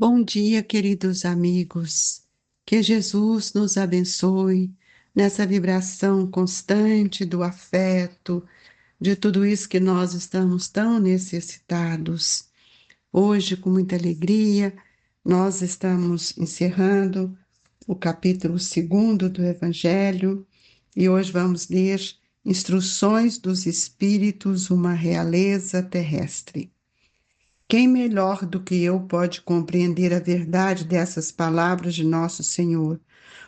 Bom dia, queridos amigos. Que Jesus nos abençoe nessa vibração constante do afeto, de tudo isso que nós estamos tão necessitados. Hoje, com muita alegria, nós estamos encerrando o capítulo 2 do Evangelho e hoje vamos ler Instruções dos Espíritos, uma realeza terrestre. Quem melhor do que eu pode compreender a verdade dessas palavras de nosso Senhor?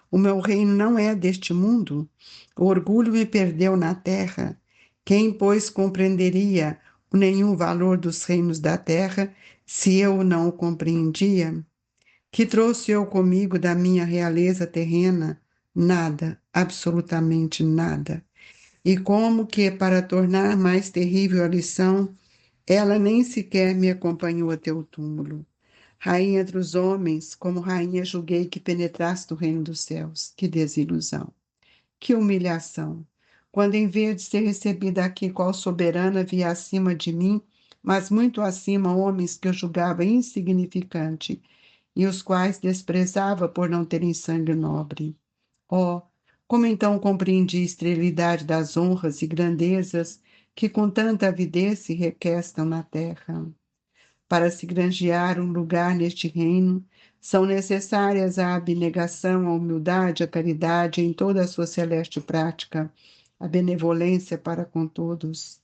O meu reino não é deste mundo. O orgulho me perdeu na terra. Quem, pois, compreenderia o nenhum valor dos reinos da terra se eu não o compreendia? Que trouxe eu comigo da minha realeza terrena? Nada, absolutamente nada. E como que, para tornar mais terrível a lição, ela nem sequer me acompanhou até o túmulo. Rainha entre os homens, como rainha julguei que penetrasse no reino dos céus. Que desilusão, que humilhação! Quando em vez de ser recebida aqui qual soberana via acima de mim, mas muito acima homens que eu julgava insignificante e os quais desprezava por não terem sangue nobre. Oh, como então compreendi a esterilidade das honras e grandezas que com tanta avidez se requestam na terra. Para se granjear um lugar neste reino, são necessárias a abnegação, a humildade, a caridade em toda a sua celeste prática, a benevolência para com todos.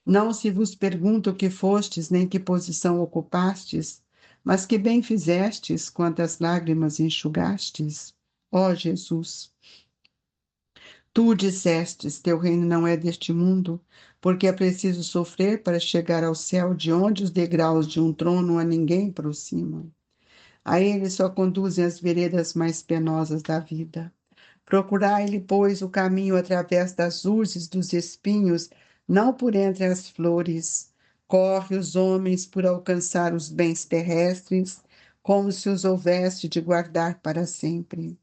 Não se vos pergunta o que fostes, nem que posição ocupastes, mas que bem fizestes, quantas lágrimas enxugastes. Ó Jesus! Tu dissestes, teu reino não é deste mundo, porque é preciso sofrer para chegar ao céu, de onde os degraus de um trono a ninguém aproximam. A ele só conduzem as veredas mais penosas da vida. Procurai-lhe, pois, o caminho através das urzes dos espinhos, não por entre as flores. Corre os homens por alcançar os bens terrestres, como se os houvesse de guardar para sempre.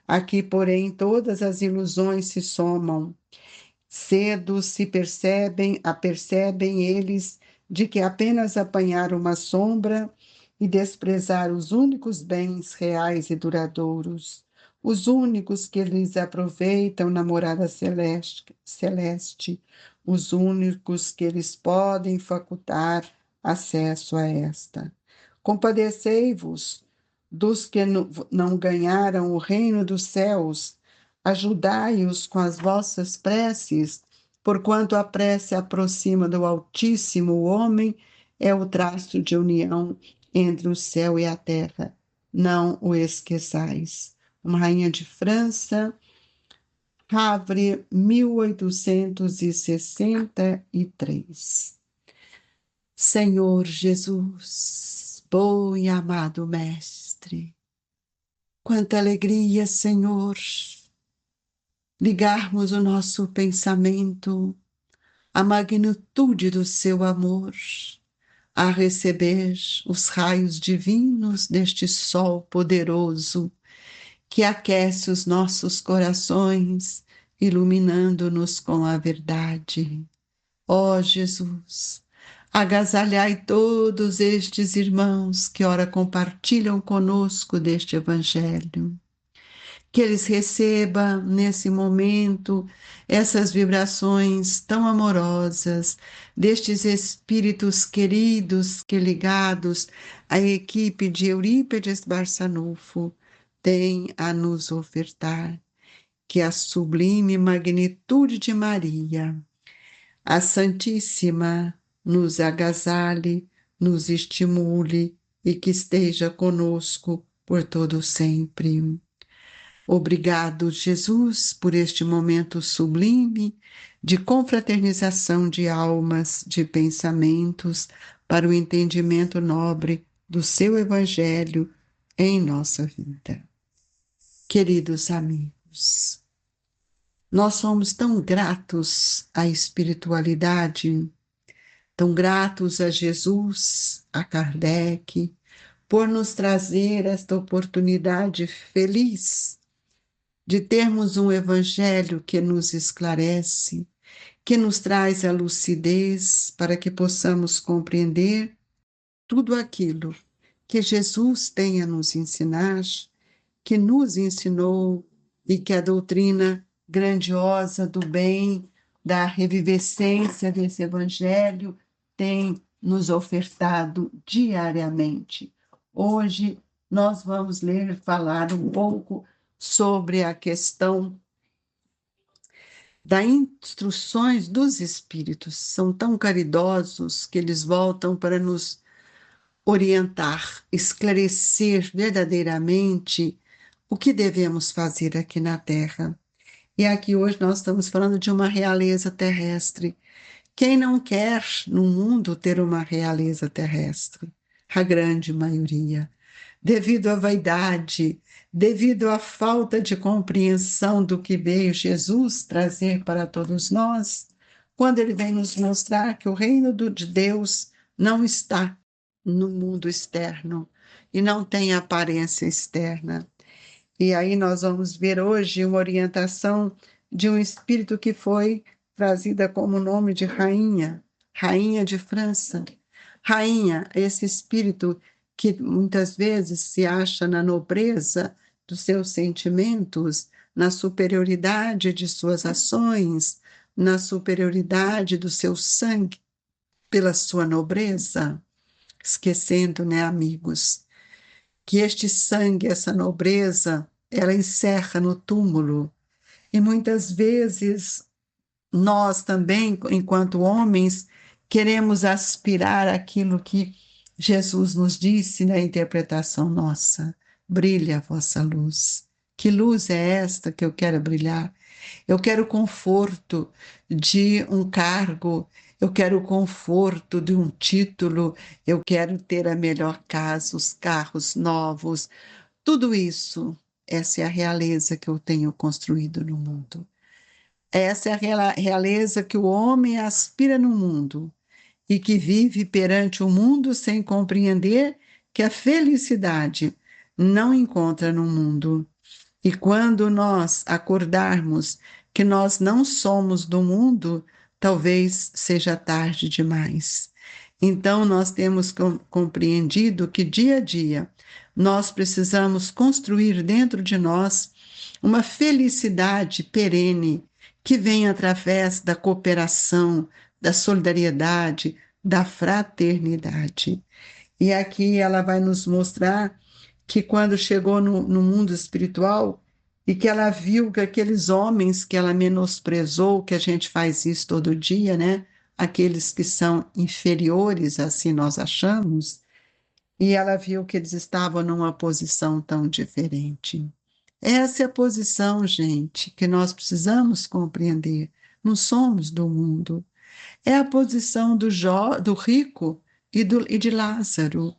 Aqui, porém, todas as ilusões se somam. Cedo se apercebem eles de que apenas apanharam uma sombra e desprezar os únicos bens reais e duradouros, os únicos que lhes aproveitam na morada celeste, os únicos que lhes podem facultar acesso a esta. Compadecei-vos dos que não ganharam o reino dos céus, ajudai-os com as vossas preces, porquanto a prece aproxima do Altíssimo. O homem é o traço de união entre o céu e a terra. Não o esqueçais. Uma rainha de França, Havre, 1863. Senhor Jesus, bom e amado Mestre, quanta alegria, Senhor, ligarmos o nosso pensamento à magnitude do seu amor, a receber os raios divinos deste sol poderoso que aquece os nossos corações, iluminando-nos com a verdade. Ó Jesus, agasalhai todos estes irmãos que ora compartilham conosco deste Evangelho. Que eles recebam nesse momento essas vibrações tão amorosas destes espíritos queridos que, ligados à equipe de Eurípides Barçanufo, têm a nos ofertar. Que a sublime magnitude de Maria, a Santíssima, nos agasalhe, nos estimule e que esteja conosco por todo sempre. Obrigado, Jesus, por este momento sublime de confraternização de almas, de pensamentos, para o entendimento nobre do seu Evangelho em nossa vida. Queridos amigos, nós somos tão gratos à espiritualidade, tão gratos a Jesus, a Kardec, por nos trazer esta oportunidade feliz de termos um Evangelho que nos esclarece, que nos traz a lucidez para que possamos compreender tudo aquilo que Jesus tem a nos ensinar, que nos ensinou e que a doutrina grandiosa do bem, da revivescência desse Evangelho tem nos ofertado diariamente. Hoje nós vamos falar um pouco sobre a questão das instruções dos Espíritos. São tão caridosos que eles voltam para nos orientar, esclarecer verdadeiramente o que devemos fazer aqui na Terra. E aqui hoje nós estamos falando de uma realeza terrestre. Quem não quer no mundo ter uma realeza terrestre? A grande maioria. Devido à vaidade, devido à falta de compreensão do que veio Jesus trazer para todos nós, quando ele vem nos mostrar que o reino de Deus não está no mundo externo e não tem aparência externa. E aí nós vamos ver hoje uma orientação de um espírito que foi trazida como nome de rainha, rainha de França. Rainha, esse espírito que muitas vezes se acha na nobreza dos seus sentimentos, na superioridade de suas ações, na superioridade do seu sangue, pela sua nobreza, esquecendo, né, amigos, que este sangue, essa nobreza, ela encerra no túmulo. E muitas vezes nós também, enquanto homens, queremos aspirar aquilo que Jesus nos disse na interpretação nossa: brilha a vossa luz. Que luz é esta que eu quero brilhar? Eu quero o conforto de um cargo, eu quero o conforto de um título, eu quero ter a melhor casa, os carros novos, tudo isso. Essa é a realeza que eu tenho construído no mundo. Essa é a realeza que o homem aspira no mundo e que vive perante o mundo sem compreender que a felicidade não encontra no mundo. E quando nós acordarmos que nós não somos do mundo, talvez seja tarde demais. Então, nós temos compreendido que dia a dia nós precisamos construir dentro de nós uma felicidade perene que vem através da cooperação, da solidariedade, da fraternidade. E aqui ela vai nos mostrar que quando chegou no mundo espiritual e que ela viu que aqueles homens que ela menosprezou, que a gente faz isso todo dia, né? Aqueles que são inferiores, assim nós achamos, e ela viu que eles estavam numa posição tão diferente. Essa é a posição, gente, que nós precisamos compreender. Não somos do mundo. É a posição do rico e de Lázaro.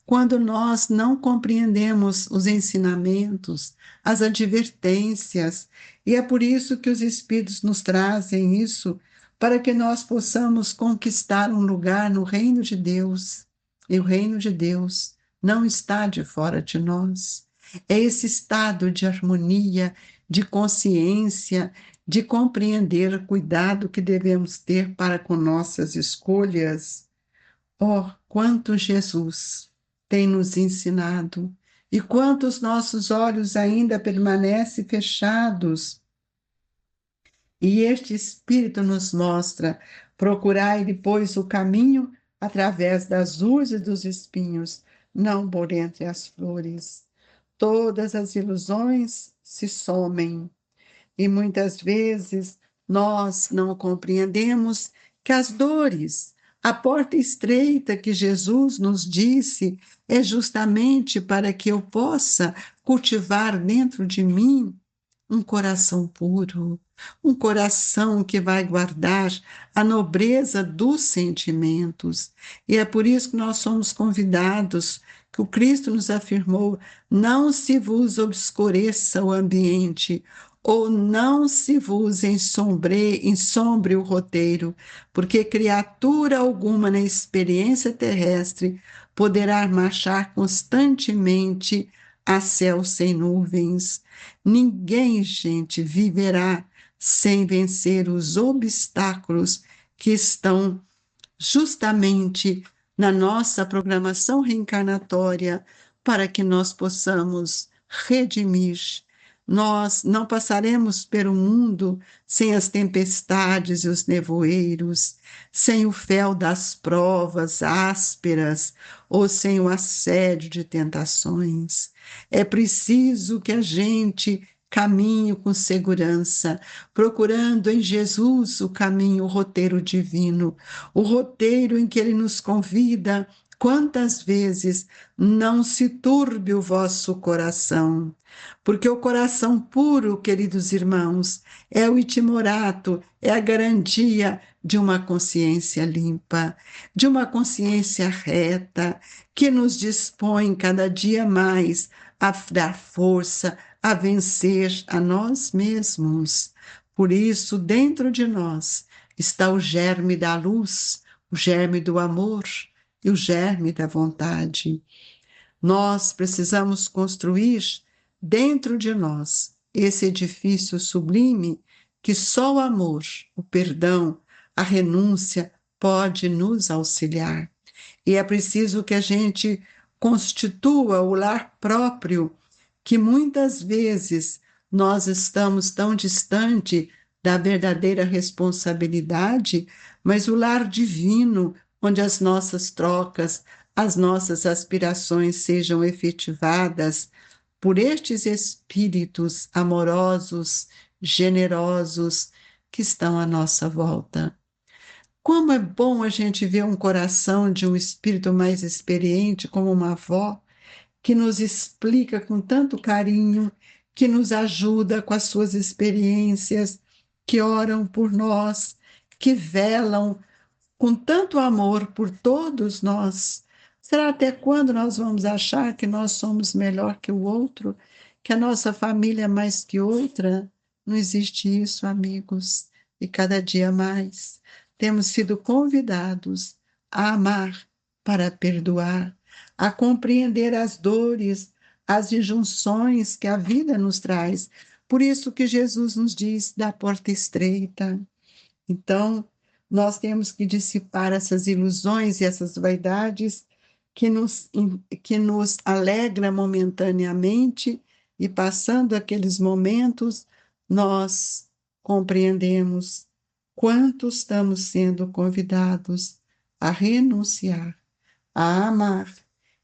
Quando nós não compreendemos os ensinamentos, as advertências, e é por isso que os Espíritos nos trazem isso, para que nós possamos conquistar um lugar no reino de Deus. E o reino de Deus não está de fora de nós. É esse estado de harmonia, de consciência, de compreender o cuidado que devemos ter para com nossas escolhas. Oh, quanto Jesus tem nos ensinado e quantos nossos olhos ainda permanecem fechados. E este Espírito nos mostra: procurai depois o caminho através das luzes e dos espinhos, não por entre as flores. Todas as ilusões se somem. E muitas vezes nós não compreendemos que as dores, a porta estreita que Jesus nos disse, é justamente para que eu possa cultivar dentro de mim um coração puro, um coração que vai guardar a nobreza dos sentimentos. E é por isso que nós somos convidados, que o Cristo nos afirmou: não se vos obscureça o ambiente, ou não se vos ensombre o roteiro, porque criatura alguma na experiência terrestre poderá marchar constantemente a céu sem nuvens. Ninguém, gente, viverá sem vencer os obstáculos que estão justamente na nossa programação reencarnatória, para que nós possamos redimir. Nós não passaremos pelo mundo sem as tempestades e os nevoeiros, sem o fel das provas ásperas ou sem o assédio de tentações. É preciso que a gente caminhe com segurança, procurando em Jesus o caminho, o roteiro divino, o roteiro em que ele nos convida. Quantas vezes não se turbe o vosso coração? Porque o coração puro, queridos irmãos, é o itimorato, é a garantia de uma consciência limpa, de uma consciência reta, que nos dispõe cada dia mais a dar força, a vencer a nós mesmos. Por isso, dentro de nós está o germe da luz, o germe do amor e o germe da vontade. Nós precisamos construir dentro de nós esse edifício sublime que só o amor, o perdão, a renúncia pode nos auxiliar. E é preciso que a gente constitua o lar próprio, que muitas vezes nós estamos tão distante da verdadeira responsabilidade, mas o lar divino, onde as nossas trocas, as nossas aspirações sejam efetivadas por estes espíritos amorosos, generosos que estão à nossa volta. Como é bom a gente ver um coração de um espírito mais experiente, como uma avó, que nos explica com tanto carinho, que nos ajuda com as suas experiências, que oram por nós, que velam com tanto amor por todos nós. Será até quando nós vamos achar que nós somos melhor que o outro, que a nossa família é mais que outra? Não existe isso, amigos. E cada dia mais temos sido convidados a amar para perdoar, a compreender as dores, as injunções que a vida nos traz. Por isso que Jesus nos diz da porta estreita. Então, nós temos que dissipar essas ilusões e essas vaidades que nos alegra momentaneamente, e passando aqueles momentos, nós compreendemos quanto estamos sendo convidados a renunciar, a amar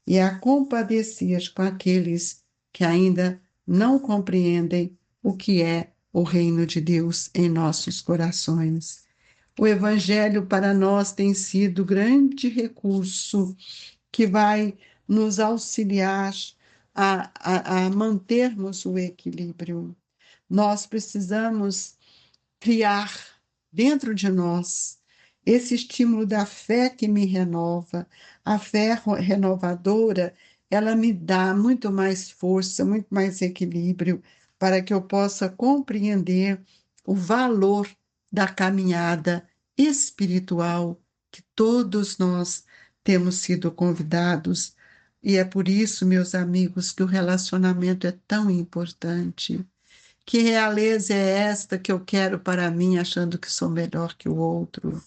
e a compadecer com aqueles que ainda não compreendem o que é o reino de Deus em nossos corações. O Evangelho para nós tem sido grande recurso que vai nos auxiliar a mantermos o equilíbrio. Nós precisamos criar dentro de nós esse estímulo da fé que me renova. A fé renovadora, ela me dá muito mais força, muito mais equilíbrio, para que eu possa compreender o valor da caminhada espiritual que todos nós temos sido convidados. E é por isso, meus amigos, que o relacionamento é tão importante. Que realeza é esta que eu quero para mim, achando que sou melhor que o outro?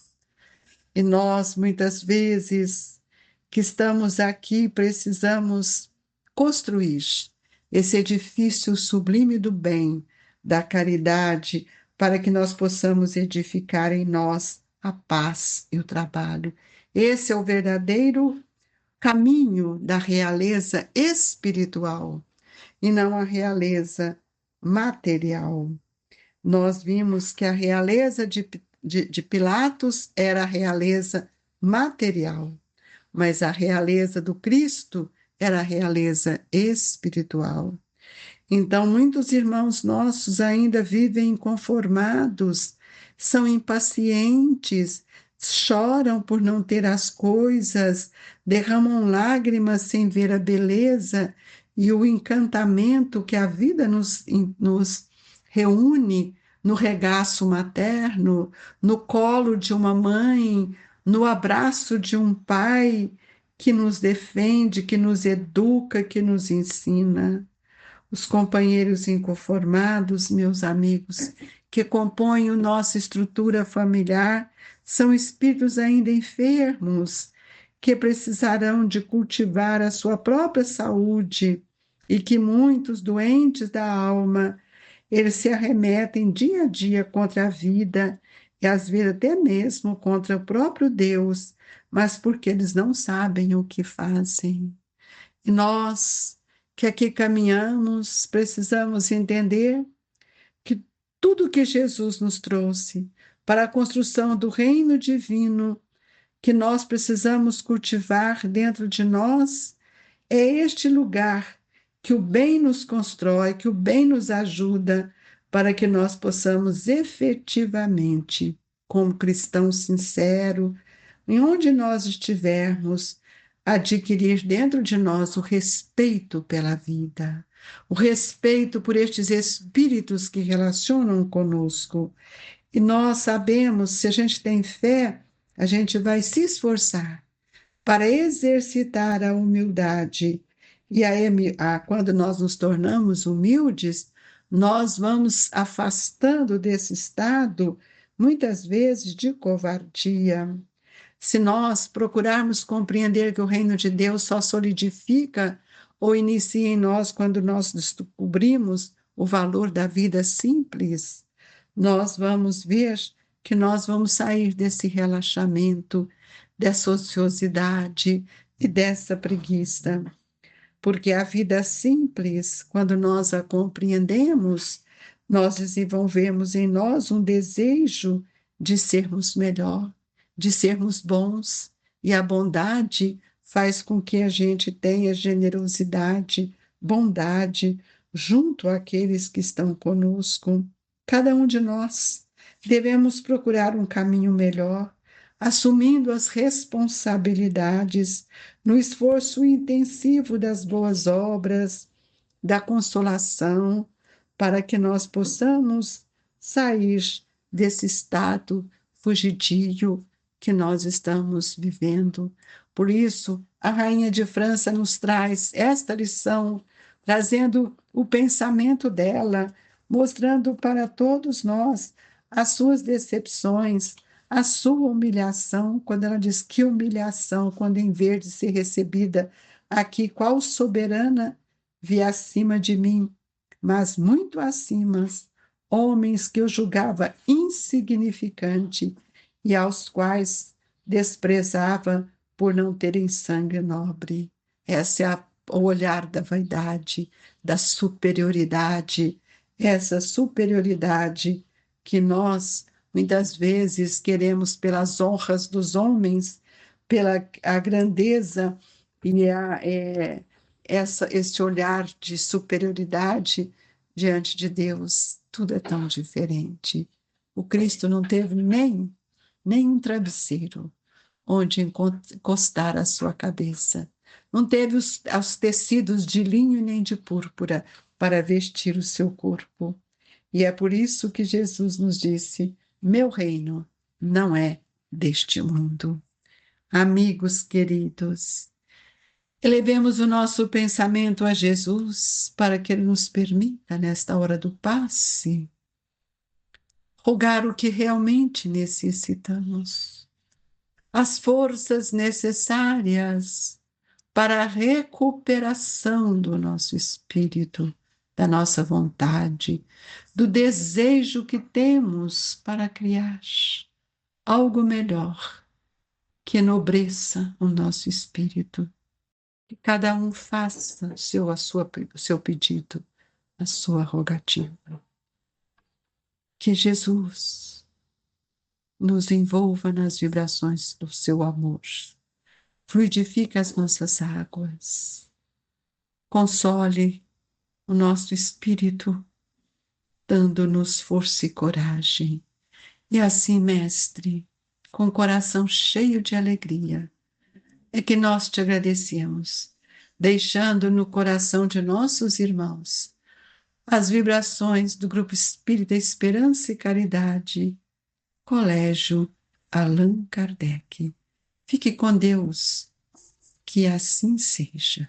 E nós, muitas vezes, que estamos aqui, precisamos construir esse edifício sublime do bem, da caridade, para que nós possamos edificar em nós a paz e o trabalho. Esse é o verdadeiro caminho da realeza espiritual e não a realeza material. Nós vimos que a realeza de Pilatos era a realeza material, mas a realeza do Cristo era a realeza espiritual. Então, muitos irmãos nossos ainda vivem inconformados, são impacientes, choram por não ter as coisas, derramam lágrimas sem ver a beleza e o encantamento que a vida nos reúne no regaço materno, no colo de uma mãe, no abraço de um pai que nos defende, que nos educa, que nos ensina. Os companheiros inconformados, meus amigos, que compõem a nossa estrutura familiar, são espíritos ainda enfermos, que precisarão de cultivar a sua própria saúde e que muitos doentes da alma, eles se arremetem dia a dia contra a vida e às vezes até mesmo contra o próprio Deus, mas porque eles não sabem o que fazem. E nós que aqui caminhamos, precisamos entender que tudo que Jesus nos trouxe para a construção do reino divino, que nós precisamos cultivar dentro de nós, é este lugar que o bem nos constrói, que o bem nos ajuda, para que nós possamos efetivamente, como cristão sincero, em onde nós estivermos, adquirir dentro de nós o respeito pela vida, o respeito por estes espíritos que relacionam conosco. E nós sabemos, se a gente tem fé, a gente vai se esforçar para exercitar a humildade. E quando nós nos tornamos humildes, nós vamos afastando desse estado, muitas vezes, de covardia. Se nós procurarmos compreender que o reino de Deus só solidifica ou inicia em nós quando nós descobrimos o valor da vida simples, nós vamos ver que nós vamos sair desse relaxamento, dessa ociosidade e dessa preguiça. Porque a vida simples, quando nós a compreendemos, nós desenvolvemos em nós um desejo de sermos melhor, de sermos bons, e a bondade faz com que a gente tenha generosidade, bondade junto àqueles que estão conosco. Cada um de nós devemos procurar um caminho melhor, assumindo as responsabilidades no esforço intensivo das boas obras, da consolação, para que nós possamos sair desse estado fugidio que nós estamos vivendo. Por isso, a Rainha de França nos traz esta lição, trazendo o pensamento dela, mostrando para todos nós as suas decepções, a sua humilhação, quando ela diz que humilhação, quando em vez de ser recebida aqui, qual soberana vi acima de mim, mas muito acima, homens que eu julgava insignificante e aos quais desprezava por não terem sangue nobre. Esse é o olhar da vaidade, da superioridade, essa superioridade que nós, muitas vezes, queremos pelas honras dos homens, pela a grandeza e esse olhar de superioridade diante de Deus. Tudo é tão diferente. O Cristo não teve nem um travesseiro onde encostar a sua cabeça. Não teve os tecidos de linho nem de púrpura para vestir o seu corpo. E é por isso que Jesus nos disse: meu reino não é deste mundo. Amigos queridos, elevemos o nosso pensamento a Jesus para que Ele nos permita, nesta hora do passe, rogar o que realmente necessitamos, as forças necessárias para a recuperação do nosso espírito, da nossa vontade, do desejo que temos para criar algo melhor que enobreça o nosso espírito. Que cada um faça o seu pedido, a sua rogativa. Que Jesus nos envolva nas vibrações do seu amor, fluidifique as nossas águas, console o nosso espírito, dando-nos força e coragem. E assim, Mestre, com o coração cheio de alegria, é que nós te agradecemos, deixando no coração de nossos irmãos as vibrações do Grupo Espírita Esperança e Caridade, Colégio Allan Kardec. Fique com Deus, que assim seja.